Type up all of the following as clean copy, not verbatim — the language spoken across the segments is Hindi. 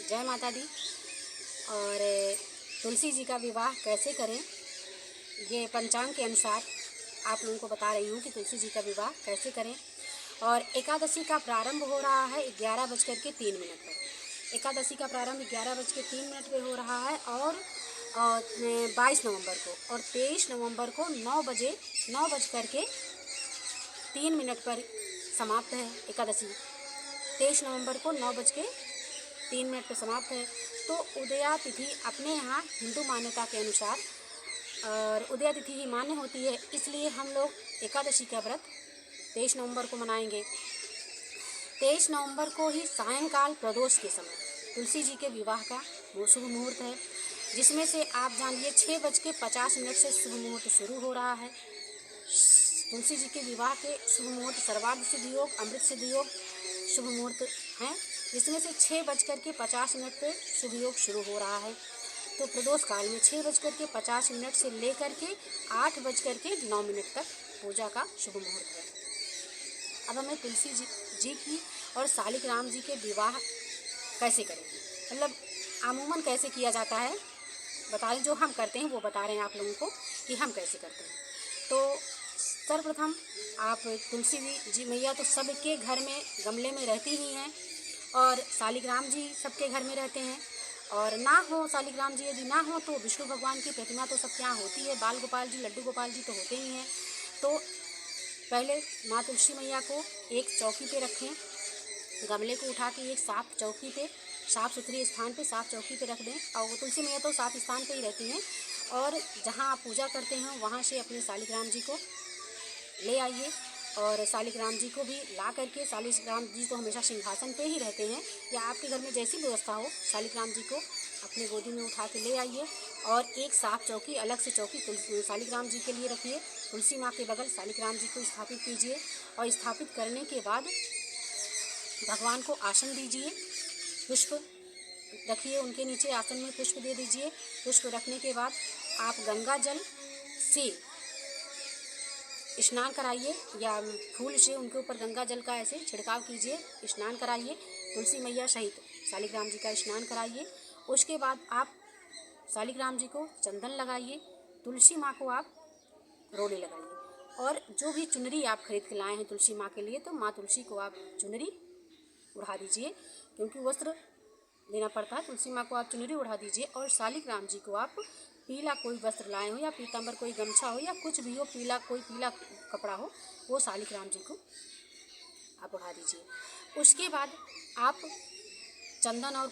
जय माता दी। और तुलसी जी का विवाह कैसे करें, ये पंचांग के अनुसार आप लोगों को बता रही हूँ कि तुलसी जी का विवाह कैसे करें। और एकादशी का प्रारंभ हो रहा है 11:03 पर। एकादशी का प्रारंभ 11:03 पे हो रहा है और 22 नवंबर को और 23 नवंबर को 9:03 पर समाप्त है एकादशी। 23 नवंबर को 9:03 पर समाप्त है। तो उदया तिथि अपने यहाँ हिंदू मान्यता के अनुसार और उदया तिथि ही मान्य होती है, इसलिए हम लोग एकादशी का व्रत 23 नवंबर को मनाएंगे। 23 नवंबर को ही सायंकाल प्रदोष के समय तुलसी जी के विवाह का शुभ मुहूर्त है, जिसमें से आप जानिए 6:50 से शुभ मुहूर्त शुरू हो रहा है। तुलसी जी के विवाह के शुभ मुहूर्त सर्वार्थ सिद्ध योग, अमृत सिद्ध योग शुभ मुहूर्त हैं, जिसमें से 6:50 पे शुभ योग शुरू हो रहा है। तो प्रदोष काल में 6:50 से लेकर के 8:09 तक पूजा का शुभ मुहूर्त है। अब हमें तुलसी जी की और शालिक राम जी के विवाह कैसे करें, मतलब अमूमन कैसे किया जाता है बता रहे, जो हम करते हैं वो बता रहे हैं आप लोगों को कि हम कैसे करते हैं। तो सर्वप्रथम आप तुलसी जी मैया तो सबके घर में गमले में रहती ही हैं और शालिक राम जी सबके घर में रहते हैं। और ना हो शालिक राम जी, यदि ना हो तो विष्णु भगवान की प्रतिमा तो सबके यहाँ होती है, बाल गोपाल जी, लड्डू गोपाल जी तो होते ही हैं। तो पहले माँ तुलसी मैया को एक चौकी पे रखें, गमले को उठा के एक साफ चौकी पे, साफ़ सुथरी स्थान पे, साफ चौकी पे रख दें। और वो तुलसी मैया तो साफ स्थान पे ही रहती हैं। और जहाँ आप पूजा करते हैं वहाँ से अपने शालिक राम जी को ले आइए और शालिक राम जी को भी ला करके, शालिक राम जी तो हमेशा सिंहासन पे ही रहते हैं, या आपके घर में जैसी व्यवस्था हो, शालिक राम जी को अपने गोदी में उठा के ले आइए और एक साफ चौकी, अलग से चौकी शालिक राम जी के लिए रखिए। तुलसी माँ के बगल शालिक राम जी को स्थापित कीजिए और स्थापित करने के बाद भगवान को आसन दीजिए, पुष्प रखिए उनके नीचे, आसन में पुष्प दे दीजिए। पुष्प रखने के बाद आप गंगा जल से स्नान कराइए या फूल से उनके ऊपर गंगा जल का ऐसे छिड़काव कीजिए, स्नान कराइए। तुलसी मैया सहित शालिक राम जी का स्नान कराइए। उसके बाद आप शालिक राम जी को चंदन लगाइए, तुलसी माँ को आप रोड़े लगाइए। और जो भी चुनरी आप खरीद के लाए हैं तुलसी माँ के लिए, तो माँ तुलसी को आप चुनरी उड़ा दीजिए, क्योंकि वस्त्र देना पड़ता है। तुलसी माँ को आप चुनरी उड़ा दीजिए और शालिक राम जी को आप पीला कोई वस्त्र लाए हो या पीताम्बर कोई गमछा हो या कुछ भी हो, कोई पीला कपड़ा हो, वो शालिक राम जी को आप उड़ा दीजिए। उसके बाद आप चंदन और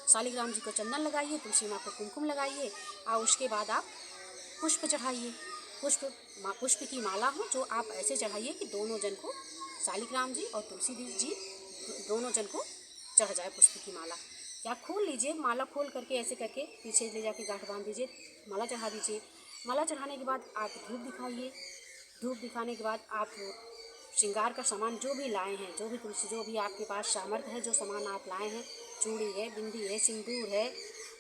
शालिक राम जी को चंदन लगाइए, तुलसी माँ को कुमकुम लगाइए और उसके बाद आप पुष्प चढ़ाइए। पुष्प की माला हो जो आप ऐसे चढ़ाइए कि दोनों जन को, शालिक राम जी और तुलसी जी दोनों जन को चढ़ जाए पुष्प की माला। या खोल लीजिए, माला खोल करके ऐसे करके पीछे ले जाके गांठ बांध दीजिए, माला चढ़ा दीजिए। माला चढ़ाने के बाद आप धूप दिखाइए। धूप दिखाने के बाद आप श्रृंगार का सामान जो भी लाए हैं, जो भी आपके पास सामर्थ्य है, जो सामान आप लाए हैं, चूड़ी है, बिंदी है, सिंदूर है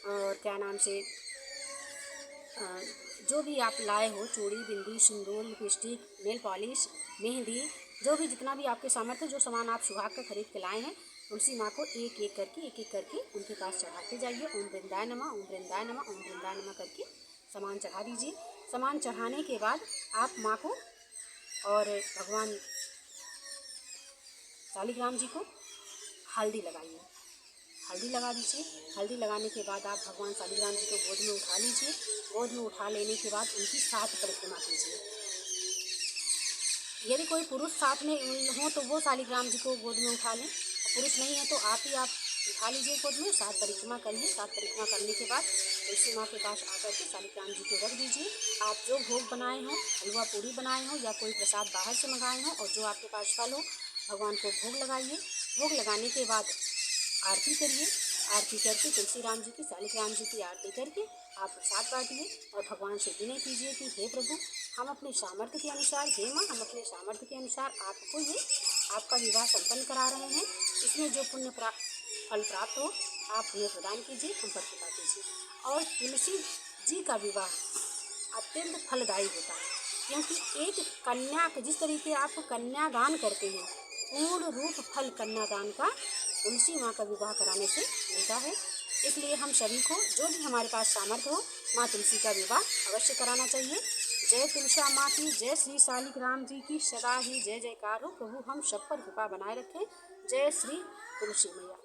और क्या नाम से जो भी आप लाए हो, चूड़ी, बिंदी, सिंदूर, लिपस्टिक, नेल पॉलिश, मेहंदी, जो भी जितना भी आपके सामर्थ्य, जो सामान आप सुहाग का खरीद के लाए हैं, तुलसी माँ को एक एक करके उनके पास चढ़ाते जाइए। ओम वृंदाय नमः, ओम वृंदाय नमः, ओम वृंदाय नमः करके सामान चढ़ा दीजिए। सामान चढ़ाने के बाद आप माँ को और भगवान शालिक राम जी को हल्दी लगाइए, हल्दी लगा दीजिए। हल्दी लगाने के बाद आप भगवान शालिक राम जी को गोद में उठा लीजिए। गोद में उठा लेने के बाद उनकी 7 परिक्रमा कीजिए। यदि कोई पुरुष साथ में हो तो वो शालिक राम जी को गोद में उठा लें, पुरुष नहीं है तो आप उठा लीजिए गोद में। 7 परिक्रमा करिए। 7 परिक्रमा करने के बाद तुलसी माँ के पास आकर के शालिक राम जी को रख दीजिए। आप जो भोग बनाए हो, हलवा पूरी बनाए हो या कोई प्रसाद बाहर से मंगाए हो और जो आपके पास फल हो, भगवान को भोग लगाइए। भोग लगाने के बाद आरती करिए। आरती करके तुलसी राम जी की, शालिक राम जी की आरती करके आप प्रसाद बांटिए और भगवान से विनय कीजिए कि हे प्रभु, हम अपने सामर्थ्य के अनुसार, हे माँ, हम अपने सामर्थ्य के अनुसार आपको ये आपका विवाह संपन्न करा रहे हैं। इसमें जो पुण्य फल प्राप्त हो आप हमें प्रदान कीजिए, हम पर कृपा कीजिए। और तुलसी जी का विवाह अत्यंत फलदायी होता है, क्योंकि एक कन्या, जिस तरीके आप कन्यादान करते हैं, पूर्ण रूप फल कन्यादान का तुलसी माँ का विवाह कराने से मिलता है। इसलिए हम सभी को जो भी हमारे पास सामर्थ्य हो माँ तुलसी का विवाह अवश्य कराना चाहिए। जय तुलसा माँ की, जय श्री शालिग्राम जी की सदा ही जय जयकार हो। प्रभु हम सब पर कृपा बनाए रखें। जय श्री तुलसी मैया।